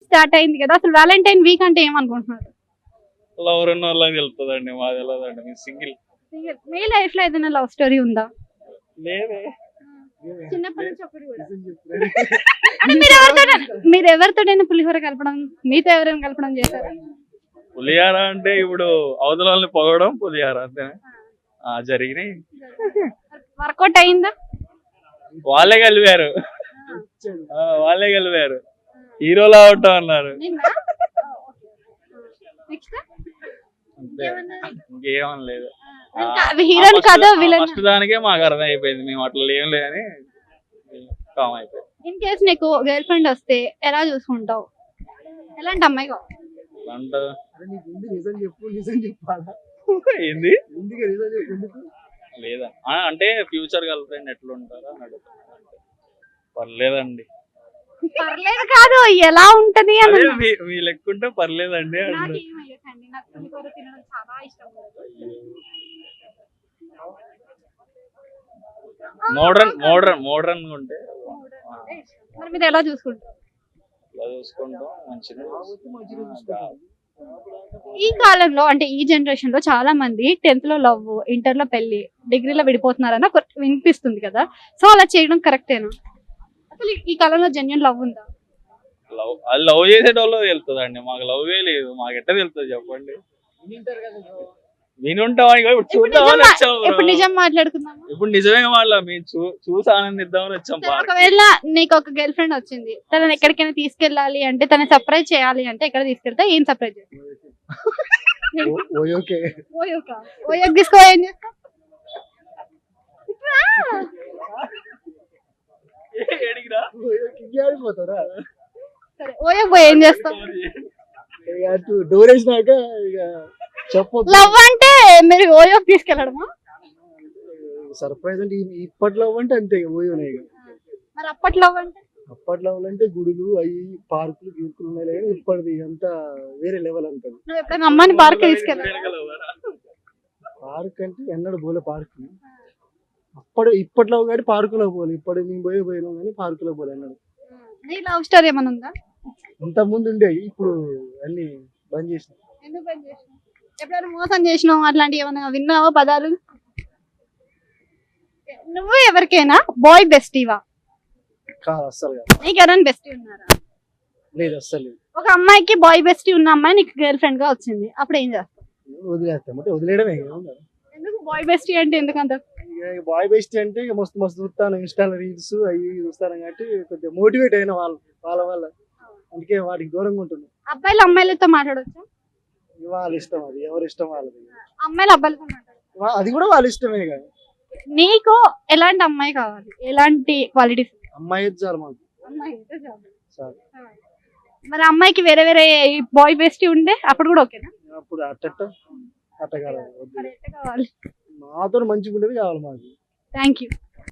Start అయింది కదా, అసలు వ్యాలంటైన్ వీక్ అంటే ఏమనుకుంటున్నారు? లవర్ ఉన్న వాళ్ళకి తెలుస్తుందండి, మాది తెలియదండి. మీ సింగిల్ మీ లైఫ్ లో ఏదైనా లవ్ స్టోరీ ఉందా? లేదే. చిన్నప్పటి నుంచి ఒకటి కూడా. అంటే మీరు ఎవరితోనైనా పులిహోర కలపడం, మీతో ఎవరైనా కలపడం చేశారా? పులిహార అంటే ఇప్పుడు అవతల వాళ్ళని పొగడం పులిహార అంతేనే. జరిగినాయి. వర్కౌట్ అయిందా? వాళ్ళే కలిపారు. వాళ్ళే కలిపారు. హీరోలా ఉంటాం అన్నారు. అంతే, ఇంకేం లేదు. హీరోయిన్ కాదు విలన్. ఫస్ట్ దానికే మాకు అర్థం అయిపోయింది, మేము అట్లా ఏం లేదని కామ్ అయిపోయింది. ఇన్ కేస్ నీకు గర్ల్ ఫ్రెండ్ వస్తే ఎలా చూసుకుంటావు? ఎలాంటి అమ్మాయి కావాలి? ఏంది లేదా అంటే ఫ్యూచర్ గర్ల్ ఫ్రెండ్ ఎట్లా ఉంటారా అని అడుగుతాను. పర్లేదండి. పర్లేదు కాదు, ఎలా ఉంటది అని. మీ లెక్కుంటే పర్లేదండి. మోడర్న్ ఉంటే మరి మీరు ఎలా చూసుకుంటారు? చూసుకుంటాం మంచిగా. ఈ కాలంలో అంటే ఈ జనరేషన్ లో చాలా మంది 10th లో లవ్, ఇంటర్ లో పెళ్లి, డిగ్రీలో విడిపోతున్నారని వినిపిస్తుంది కదా, సో అలా చేయడం కరెక్టేనా? అసలు ఈ కాలంలో జెన్యూన్ లవ్ ఉందా? లవ్ చేసేటోళ్ళు తెలుస్తుందండి, మాకు లవ్ లేదు. మాకు ఎట్లా తెలుస్తుంది చెప్పండి? వినుంటామని ఇప్పుడు నిజం మాట్లాడుకుందాం. ఇప్పుడు నిజమే వాళ్ళ మేము చూసి ఆనందిద్దామని వచ్చాం. ఒకవేళ నీకు ఒక గర్ల్ ఫ్రెండ్ వచ్చింది, తనని ఎక్కడికైనా తీసుకెళ్ళాలి అంటే, తన సర్ప్రైజ్ చేయాలి అంటే ఎక్కడ తీసుకెళ్తా? ఏం సర్ప్రైజ్ తీసుకో, ఏం చేస్తా? సరే, ఓయోకి పోయి ఏం చేస్తావు? డోర్ వేసినాక చెప్పొద్దు. లవ్ అంటే మీరు ఓయోకి తీసుకెళ్ళడమా? సర్ప్రైజ్ అంటే ఇప్పటి లవ్ అంటే అంతే ఓయోనే. మరి అప్పట్లో అంటే? అప్పటి లవ్ అంటే గుడులు అవి పార్కులు గీర్కులు ఉన్నాయి కానీ ఇప్పటిది అంతా వేరే లెవెల్ అంటది. నువ్వు ఎప్పుడైనా అమ్మాయిని పార్క్ తీసుకెళ్ళావా? పార్క్ అంటే ఎన్నడూ పోలే పార్క్. ఇప్పట్లో కానీ పార్కులో పోలే. ఇప్పుడు మేము పోయినాం కానీ పార్కులో పోలే అన్నాడు. నీ లవ్ స్టోరీ ఏమైనా ఉందా? ఇంత ముందు ఉండే, ఇప్పుడు అన్ని బంద్ చేసిన. ఎందుకు బంద్ చేసినావు? ఎప్పుడైనా మోసం చేసినావు అట్లాంటివి ఏమైనా విన్నావా పదాలు? నువ్వు ఎవరికైనా బాయ్ బెస్టీవా? కాదు, అస్సలు కాదు. నీకు ఎవరైనా బెస్టీ ఉన్నారా? లేదు, అస్సలు. ఒక అమ్మాయికి బాయ్ బెస్టీ ఉన్న అమ్మాయి నీకు గర్ల్ ఫ్రెండ్ గా వచ్చింది, అప్పుడు ఏం చేస్తావు? వదిలేస్తాం అంటే వదిలేయడమే. ఎందుకు బాయ్ బెస్టీ అంటే ఎందుకంత? బాయ్ బెస్టీ అంటే మస్తు మస్తు చూస్తాను, ఇన్స్టాలో రీల్స్ అవి చూస్తాను కాబట్టి కొద్దిగా మోటివేట్ అయిన వాళ్ళ వల్ల, అందుకే వాటికి దూరంగా ఉంటున్నాం. అబ్బాయిలు అమ్మాయిలతో మాట్లాడొచ్చా? వాళ్ళ ఇష్టం, అది ఎవరి ఇష్టం వాళ్ళది. అమ్మాయిలు అబ్బాయిలతో మాట్లాడచ్చు, అది కూడా వాళ్ళ ఇష్టమే కదా. నీకు ఎలాంటి అమ్మాయి కావాలి? ఎలాంటి క్వాలిటీస్? అమ్మాయి చాలు మాకు. చాలు. మరి అమ్మాయికి వేరే వేరే బాయ్ బెస్టీ ఉంటే అప్పుడు కూడా ఓకేనా? అప్పుడు అట్ట కావాలి. కావాలి. మాతో మంచిగా ఉండేది కావాలి మాకు. Thank you.